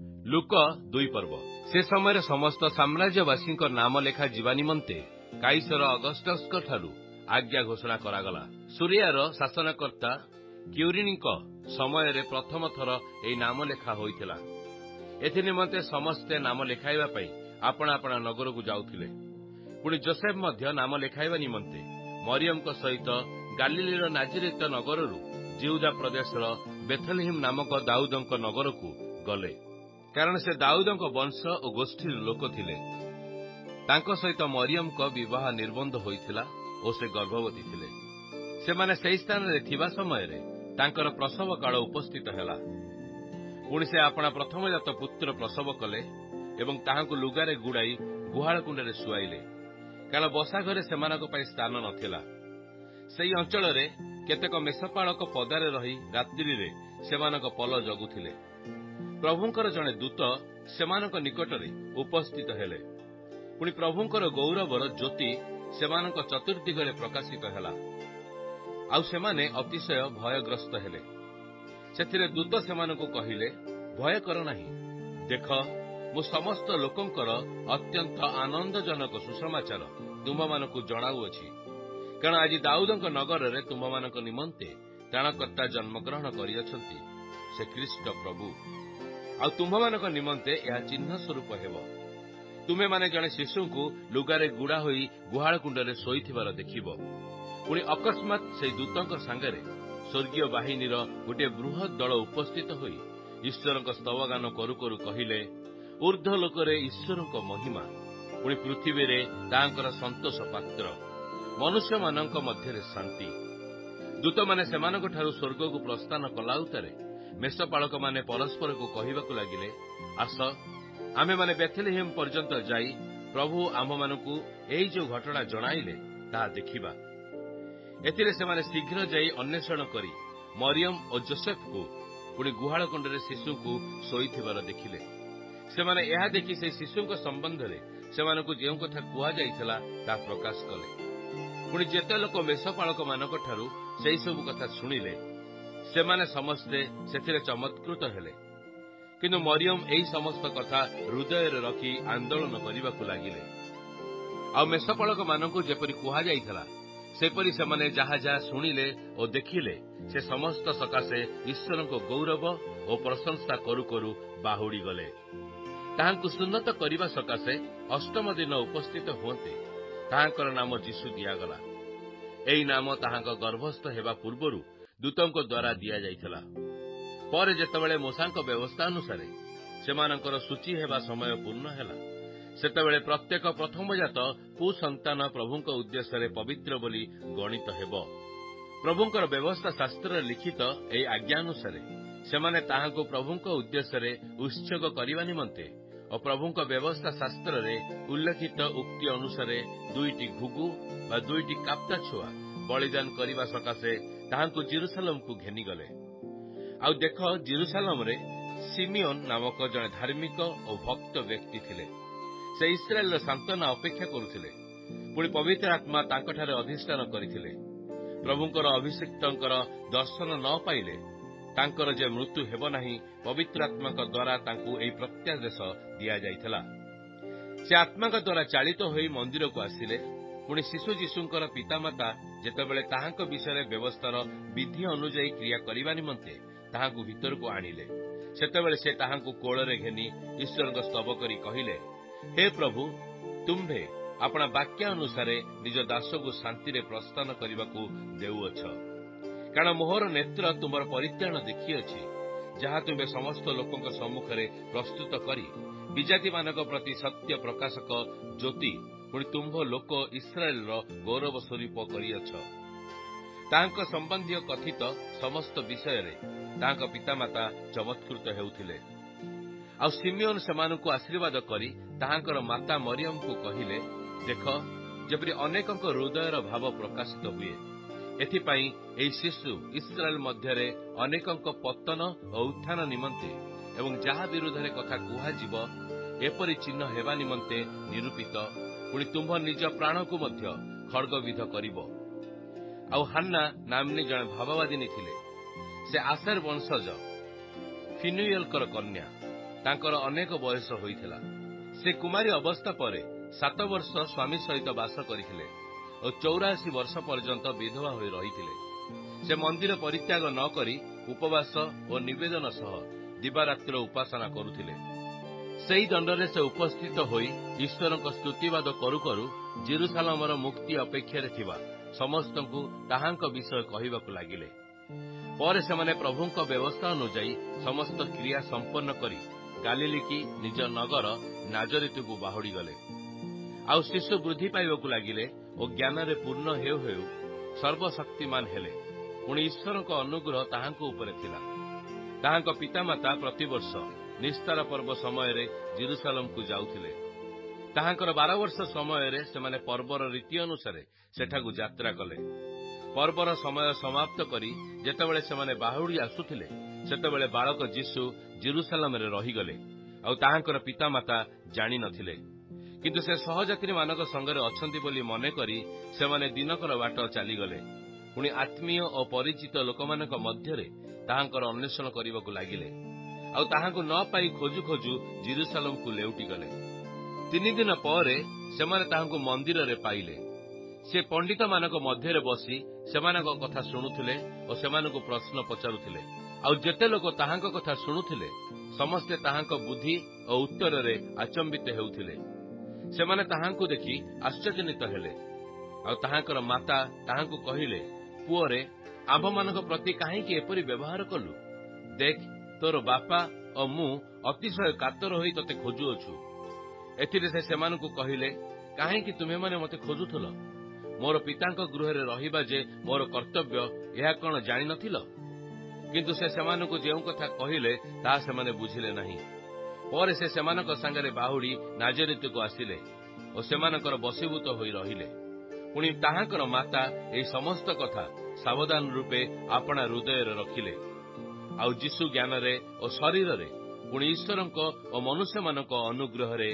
ଲୁକ 2 ପର୍ବ। ସେ ସମୟରେ ସମସ୍ତ ସାମ୍ରାଜ୍ୟବାସୀଙ୍କ ନାମ ଲେଖା ଯିବା ନିମନ୍ତେ କାଇସର ଅଗଷ୍ଟସଙ୍କଠାରୁ ଆଜ୍ଞା ଘୋଷଣା କରାଗଲା। ସୁରିଆର ଶାସନକର୍ତ୍ତା କ୍ୟୁରିନିଙ୍କ ସମୟରେ ପ୍ରଥମ ଥର ଏହି ନାମ ଲେଖା ହୋଇଥିଲା। ଏଥି ନିମନ୍ତେ ସମସ୍ତେ ନାମ ଲେଖାଇବା ପାଇଁ ଆପଣା ଆପଣା ନଗରକୁ ଯାଉଥିଲେ। ପୁଣି ଯୋସେଫ ମଧ୍ୟ ନାମ ଲେଖାଇବା ନିମନ୍ତେ ମରିୟମଙ୍କ ସହିତ ଗାଲିଲିର ନାଜିରେତ ନଗରରୁ ଜିହୁଦା ପ୍ରଦେଶର ବେଥଲେହେମ ନାମକ ଦାଉଦଙ୍କ ନଗରକୁ ଗଲେ, କାରଣ ସେ ଦାଉଦଙ୍କ ବଂଶ ଓ ଗୋଷ୍ଠୀର ଲୋକ ଥିଲେ। ତାଙ୍କ ସହିତ ମରିୟମଙ୍କ ବିବାହ ନିର୍ବନ୍ଧ ହୋଇଥିଲା ଓ ସେ ଗର୍ଭବତୀ ଥିଲେ। ସେମାନେ ସେହି ସ୍ଥାନରେ ଥିବା ସମୟରେ ତାଙ୍କର ପ୍ରସବ କାଳ ଉପସ୍ଥିତ ହେଲା। ପୁଣି ସେ ଆପଣା ପ୍ରଥମଜାତ ପୁତ୍ର ପ୍ରସବ କଲେ ଏବଂ ତାହାଙ୍କୁ ଲୁଗାରେ ଗୁଡ଼ାଇ ଗୁହାଳ କୁଣ୍ଡରେ ଶୁଆଇଲେ, କାରଣ ବସା ଘରେ ସେମାନଙ୍କ ପାଇଁ ସ୍ଥାନ ନଥିଲା। ସେହି ଅଞ୍ଚଳରେ କେତେକ ମେଷପାଳକ ପଦାରେ ରହି ରାତ୍ରିରେ ସେମାନଙ୍କ ପଲ ଜଗୁଥିଲେ। ପ୍ରଭୁଙ୍କର ଜଣେ ଦୂତ ସେମାନଙ୍କ ନିକଟରେ ଉପସ୍ଥିତ ହେଲେ। ପୁଣି ପ୍ରଭୁଙ୍କର ଗୌରବର ଜ୍ୟୋତି ସେମାନଙ୍କ ଚତୁର୍ଦିଗରେ ପ୍ରକାଶିତ ହେଲା, ଆଉ ସେମାନେ ଅତିଶୟ ଭୟଗ୍ରସ୍ତ ହେଲେ। ସେଥିରେ ଦୂତ ସେମାନଙ୍କୁ କହିଲେ, ଭୟ କର ନାହିଁ। ଦେଖ, ମୁଁ ସମସ୍ତ ଲୋକଙ୍କର ଅତ୍ୟନ୍ତ ଆନନ୍ଦଜନକ ସୁସମାଚାର ତୁମମାନଙ୍କୁ ଜଣାଉଅଛି, କାରଣ ଆଜି ଦାଉଦଙ୍କ ନଗରରେ ତୁମମାନଙ୍କ ନିମନ୍ତେ ତ୍ରାଣକର୍ତ୍ତା ଜନ୍ମଗ୍ରହଣ କରିଅଛନ୍ତି, ସେ ଖ୍ରୀଷ୍ଟ ପ୍ରଭୁ। ଆଉ ତୁମମାନଙ୍କ ନିମନ୍ତେ ଏହା ଚିହ୍ନ ସ୍ୱରୂପ ହେବ। ତୁମେମାନେ ଜଣେ ଶିଶୁଙ୍କୁ ଲୁଗାରେ ଗୁଡ଼ା ହୋଇ ଗୁହାଳ କୁଣ୍ଡରେ ଶୋଇଥିବାର ଦେଖିବ। ପୁଣି ଅକସ୍ମାତ୍ ସେହି ଦୂତଙ୍କ ସାଙ୍ଗରେ ସ୍ୱର୍ଗୀୟ ବାହିନୀର ଗୋଟିଏ ବୃହତ୍ ଦଳ ଉପସ୍ଥିତ ହୋଇ ଈଶ୍ୱରଙ୍କ ସ୍ତବଗାନ କରୁ କରୁ କହିଲେ, ଊର୍ଦ୍ଧ୍ୱ ଲୋକରେ ଈଶ୍ୱରଙ୍କ ମହିମା, ପୁଣି ପୃଥିବୀରେ ତାହାଙ୍କର ସନ୍ତୋଷ ପାତ୍ର, ମନୁଷ୍ୟମାନଙ୍କ ମଧ୍ୟରେ ଶାନ୍ତି। ଦୂତମାନେ ସେମାନଙ୍କଠାରୁ ସ୍ୱର୍ଗକୁ ପ୍ରସ୍ଥାନ କଲା ଉତ୍ତାରେ ମେଷପାଳକମାନେ ପରସ୍ପରକୁ କହିବାକୁ ଲାଗିଲେ, ଆସ, ଆମେମାନେ ବେଥଲେହେମ ପର୍ଯ୍ୟନ୍ତ ଯାଇ ପ୍ରଭୁ ଆମ୍ଭମାନଙ୍କୁ ଏହି ଯେଉଁ ଘଟଣା ଜଣାଇଲେ ତାହା ଦେଖିବା। ଏଥିରେ ସେମାନେ ଶୀଘ୍ର ଯାଇ ଅନ୍ୱେଷଣ କରି ମରିୟମ ଓ ଯୋସେଫଙ୍କୁ ପୁଣି ଗୁହାଳ କୁଣ୍ଡରେ ଶିଶୁଙ୍କୁ ଶୋଇଥିବାର ଦେଖିଲେ। ସେମାନେ ଏହା ଦେଖି ସେହି ଶିଶୁଙ୍କ ସମ୍ବନ୍ଧରେ ସେମାନଙ୍କୁ ଯେଉଁ କଥା କୁହାଯାଇଥିଲା ତାହା ପ୍ରକାଶ କଲେ। ପୁଣି ଯେତେ ଲୋକ ମେଷପାଳକମାନଙ୍କଠାରୁ ସେହିସବୁ କଥା ଶୁଣିଲେ, ସେମାନେ ସମସ୍ତେ ସେଥିରେ ଚମତ୍କୃତ ହେଲେ। କିନ୍ତୁ ମରିୟମ ଏହି ସମସ୍ତ କଥା ହୃଦୟରେ ରଖି ଆନ୍ଦୋଳନ କରିବାକୁ ଲାଗିଲେ। ଆଉ ମେଷପାଳକମାନଙ୍କୁ ଯେପରି କୁହାଯାଇଥିଲା ସେପରି ସେମାନେ ଯାହା ଯାହା ଶୁଣିଲେ ଓ ଦେଖିଲେ, ସେ ସମସ୍ତ ସକାଶେ ଈଶ୍ୱରଙ୍କ ଗୌରବ ଓ ପ୍ରଶଂସା କରୁ କରୁ ବାହୁଡ଼ି ଗଲେ। ତାହାଙ୍କୁ ସୁନ୍ନତ କରିବା ସକାଶେ ଅଷ୍ଟମ ଦିନ ଉପସ୍ଥିତ ହୁଅନ୍ତେ ତାହାଙ୍କର ନାମ ଯୀଶୁ ଦିଆଗଲା। ଏହି ନାମ ତାହାଙ୍କ ଗର୍ଭସ୍ଥ ହେବା ପୂର୍ବରୁ ଦୂତଙ୍କ ଦ୍ୱାରା ଦିଆଯାଇଥିଲା। ପରେ ଯେତେବେଳେ ମୋଶାଙ୍କ ବ୍ୟବସ୍ଥା ଅନୁସାରେ ସେମାନଙ୍କର ସୂଚୀ ହେବା ସମୟ ପୂର୍ଣ୍ଣ ହେଲା, ସେତେବେଳେ ପ୍ରତ୍ୟେକ ପ୍ରଥମଜାତ ପୁସନ୍ତାନ ପ୍ରଭୁଙ୍କ ଉଦ୍ଦେଶ୍ୟରେ ପବିତ୍ର ବୋଲି ଗଣିତ ହେବ। ପ୍ରଭୁଙ୍କର ବ୍ୟବସ୍ଥା ଶାସ୍ତ୍ରରେ ଲିଖିତ ଏହି ଆଜ୍ଞା ଅନୁସାରେ ସେମାନେ ତାହାଙ୍କୁ ପ୍ରଭୁଙ୍କ ଉଦ୍ଦେଶ୍ୟରେ ଉତ୍ସର୍ଗ କରିବା ନିମନ୍ତେ ଓ ପ୍ରଭୁଙ୍କ ବ୍ୟବସ୍ଥା ଶାସ୍ତ୍ରରେ ଉଲ୍ଲେଖିତ ଉକ୍ତି ଅନୁସାରେ 2ଟି ଘୁଘୁ ବା 2ଟି କାପ୍ତା ଛୁଆ ବଳିଦାନ କରିବା ସକାଶେ ତାହାଙ୍କୁ ଜେରୁସାଲେମକୁ ଘେନିଗଲେ। ଆଉ ଦେଖ, ଜେରୁସାଲେମରେ ସିମିଓନ ନାମକ ଜଣେ ଧାର୍ମିକ ଓ ଭକ୍ତ ବ୍ୟକ୍ତି ଥିଲେ। ସେ ଇସ୍ରାଏଲର ସାନ୍ତ୍ୱନା ଅପେକ୍ଷା କରୁଥିଲେ। ପୁଣି ପବିତ୍ର ଆତ୍ମା ତାଙ୍କଠାରେ ଅଧିଷ୍ଠାନ କରିଥିଲେ। ପ୍ରଭୁଙ୍କର ଅଭିଷିକ୍ତଙ୍କର ଦର୍ଶନ ନ ପାଇଲେ ତାଙ୍କର ଯେ ମୃତ୍ୟୁ ହେବ ନାହିଁ, ପବିତ୍ର ଆତ୍ମାଙ୍କ ଦ୍ୱାରା ତାଙ୍କୁ ଏହି ପ୍ରତ୍ୟାଦେଶ ଦିଆଯାଇଥିଲା। ସେ ଆତ୍ମାଙ୍କ ଦ୍ୱାରା ଚାଳିତ ହୋଇ ମନ୍ଦିରକୁ ଆସିଲେ। ପୁଣି ଶିଶୁ ଯୀଶୁଙ୍କର ପିତାମାତା ଯେତେବେଳେ ତାହାଙ୍କ ବିଷୟରେ ବ୍ୟବସ୍ଥାର ବିଧି ଅନୁଯାୟୀ କ୍ରିୟା କରିବା ନିମନ୍ତେ ତାହାଙ୍କୁ ଭିତରକୁ ଆଣିଲେ, ସେତେବେଳେ ସେ ତାହାଙ୍କୁ କୋଳରେ ଘେନି ଈଶ୍ୱରଙ୍କ ସ୍ତବ କରି କହିଲେ, ହେ ପ୍ରଭୁ, ତୁମ୍ଭେ ଆପଣା ବାକ୍ୟ ଅନୁସାରେ ନିଜ ଦାସକୁ ଶାନ୍ତିରେ ପ୍ରସ୍ଥାନ କରିବାକୁ ଦେଉଅଛ, କାରଣ ମୋହର ନେତ୍ର ତୁମର ପରିତ୍ରାଣ ଦେଖିଅଛି, ଯାହା ତୁମେ ସମସ୍ତ ଲୋକଙ୍କ ସମ୍ମୁଖରେ ପ୍ରସ୍ତୁତ କରି ବିଜାତିମାନଙ୍କ ପ୍ରତି ସତ୍ୟ ପ୍ରକାଶକ ଜ୍ୟୋତି, ପୁଣି ତୁମ୍ଭ ଲୋକ ଇସ୍ରାଏଲର ଗୌରବ ସ୍ୱରୂପ କରିଅଛ। ତାହାଙ୍କ ସମ୍ବନ୍ଧୀୟ କଥିତ ସମସ୍ତ ବିଷୟରେ ତାହାଙ୍କ ପିତାମାତା ଚମତ୍କୃତ ହେଉଥିଲେ। ଆଉ ସିମିଓନ ସେମାନଙ୍କୁ ଆଶୀର୍ବାଦ କରି ତାହାଙ୍କର ମାତା ମରିୟମକୁ କହିଲେ, ଦେଖ, ଯେପରି ଅନେକଙ୍କ ହୃଦୟର ଭାବ ପ୍ରକାଶିତ ହୁଏ, ଏଥିପାଇଁ ଏହି ଶିଶୁ ଇସ୍ରାଏଲ ମଧ୍ୟରେ ଅନେକଙ୍କ ପତନ ଓ ଉତ୍ଥାନ ନିମନ୍ତେ ଏବଂ ଯାହା ବିରୁଦ୍ଧରେ କଥା କୁହାଯିବ ଏପରି ଚିହ୍ନ ହେବା ନିମନ୍ତେ ନିରୂପିତ, ପୁଣି ତୁମ୍ଭ ନିଜ ପ୍ରାଣକୁ ମଧ୍ୟ ଖଡ୍ଗବିଦ୍ଧ କରିବ। ଆଉ ହାନ୍ନା ନାମ୍ନୀ ଜଣେ ଭାବବାଦିନୀ ଥିଲେ। ସେ ଆସେର ବଂଶଜ ଫିନୁଏଲଙ୍କର କନ୍ୟା। ତାଙ୍କର ଅନେକ ବୟସ ହୋଇଥିଲା। ସେ କୁମାରୀ ଅବସ୍ଥା ପରେ 7 ବର୍ଷ ସ୍ୱାମୀ ସହିତ ବାସ କରିଥିଲେ ଓ 84 ବର୍ଷ ପର୍ଯ୍ୟନ୍ତ ବିଧବା ହୋଇ ରହିଥିଲେ। ସେ ମନ୍ଦିର ପରିତ୍ୟାଗ ନ କରି ଉପବାସ ଓ ନିବେଦନ ସହ ଦିବାରାତ୍ର ଉପାସନା କରୁଥିଲେ। ସେହି ଦଣ୍ଡରେ ସେ ଉପସ୍ଥିତ ହୋଇ ଈଶ୍ୱରଙ୍କ ସ୍ତୁତିବାଦ କରୁ କରୁ ଜେରୁସାଲମର ମୁକ୍ତି ଅପେକ୍ଷାରେ ଥିବା ସମସ୍ତଙ୍କୁ ତାହାଙ୍କ ବିଷୟ କହିବାକୁ ଲାଗିଲେ। ପରେ ସେମାନେ ପ୍ରଭୁଙ୍କ ବ୍ୟବସ୍ଥା ଅନୁଯାୟୀ ସମସ୍ତ କ୍ରିୟା ସମ୍ପନ୍ନ କରି ଗାଲିଲିକି ନିଜ ନଗର ନାଜରିତକୁ ବାହୁଡ଼ିଗଲେ। ଆଉ ଶିଶୁ ବୃଦ୍ଧି ପାଇବାକୁ ଲାଗିଲେ ଓ ଜ୍ଞାନରେ ପୂର୍ଣ୍ଣ ହେଉ ହେଉ ସର୍ବଶକ୍ତିମାନ ହେଲେ। ପୁଣି ଈଶ୍ୱରଙ୍କ ଅନୁଗ୍ରହ ତାହାଙ୍କ ଉପରେ ଥିଲା। ତାହାଙ୍କ ପିତାମାତା ପ୍ରତିବର୍ଷ ନିସ୍ତାର ପର୍ବ ସମୟରେ ଜେରୁସାଲମକୁ ଯାଉଥିଲେ। ତାହାଙ୍କର 12 ବର୍ଷ ସମୟରେ ସେମାନେ ପର୍ବର ରୀତି ଅନୁସାରେ ସେଠାକୁ ଯାତ୍ରା କଲେ। ପର୍ବର ସମୟ ସମାପ୍ତ କରି ଯେତେବେଳେ ସେମାନେ ବାହୁଡ଼ି ଆସୁଥିଲେ, ସେତେବେଳେ ବାଳକ ଯୀଶୁ ଜେରୁସାଲମରେ ରହିଗଲେ। ଆଉ ତାହାଙ୍କର ପିତାମାତା ଜାଣିନଥିଲେ। କିନ୍ତୁ ସେ ସହଯାତ୍ରୀମାନଙ୍କ ସଙ୍ଗରେ ଅଛନ୍ତି ବୋଲି ମନେକରି ସେମାନେ ଦିନକର ବାଟ ଚାଲିଗଲେ। ପୁଣି ଆତ୍ମୀୟ ଓ ପରିଚିତ ଲୋକମାନଙ୍କ ମଧ୍ୟରେ ତାହାଙ୍କର ଅନ୍ୱେଷଣ କରିବାକୁ ଲାଗିଲେ। ଆଉ ତାହାଙ୍କୁ ନ ପାଇ ଖୋଜୁ ଖୋଜୁ ଜେରୁସାଲମକୁ ଲେଉଟିଗଲେ। 3 ଦିନ ପରେ ସେମାନେ ତାହାଙ୍କୁ ମନ୍ଦିରରେ ପାଇଲେ। ସେ ପଣ୍ଡିତମାନଙ୍କ ମଧ୍ୟରେ ବସି ସେମାନଙ୍କ କଥା ଶୁଣୁଥିଲେ ଓ ସେମାନଙ୍କୁ ପ୍ରଶ୍ନ ପଚାରୁଥିଲେ। ଆଉ ଯେତେ ଲୋକ ତାହାଙ୍କ କଥା ଶୁଣୁଥିଲେ, ସମସ୍ତେ ତାହାଙ୍କ ବୁଦ୍ଧି ଓ ଉତ୍ତରରେ ଆଚମ୍ବିତ ହେଉଥିଲେ। ସେମାନେ ତାହାଙ୍କୁ ଦେଖି ଆଶ୍ଚର୍ଯ୍ୟାନ୍ୱିତ ହେଲେ। ଆଉ ତାହାଙ୍କର ମାତା ତାହାଙ୍କୁ କହିଲେ, ପୁଅରେ, ଆମ୍ଭମାନଙ୍କ ପ୍ରତି କାହିଁକି ଏପରି ବ୍ୟବହାର କଲୁ? ଦେଖ, ତୋର ବାପା ଓ ମୁଁ ଅତିଶୟ କାତର ହୋଇ ତୋତେ ଖୋଜୁଅଛୁ। ଏଥିରେ ସେ ସେମାନଙ୍କୁ କହିଲେ, କାହିଁକି ତୁମେମାନେ ମୋତେ ଖୋଜୁଥିଲ? ମୋର ପିତାଙ୍କ ଗୃହରେ ରହିବା ଯେ ମୋର କର୍ତ୍ତବ୍ୟ, ଏହା କଣ ଜାଣିନଥିଲ? କିନ୍ତୁ ସେ ସେମାନଙ୍କୁ ଯେଉଁ କଥା କହିଲେ ତାହା ସେମାନେ ବୁଝିଲେ ନାହିଁ। ପରେ ସେ ସେମାନଙ୍କ ସାଙ୍ଗରେ ବାହୁଡ଼ି ନାଜରିତକୁ ଆସିଲେ ଓ ସେମାନଙ୍କର ବଶୀଭୂତ ହୋଇ ରହିଲେ। ପୁଣି ତାହାଙ୍କର ମାତା ଏହି ସମସ୍ତ କଥା ସାବଧାନ ରୂପେ ଆପଣା ହୃଦୟରେ ରଖିଲେ। ଆଉ ଯୀଶୁ ଜ୍ଞାନରେ ଓ ଶରୀରରେ, ପୁଣି ଈଶ୍ୱରଙ୍କ ଓ ମନୁଷ୍ୟମାନଙ୍କ ଅନୁଗ୍ରହରେ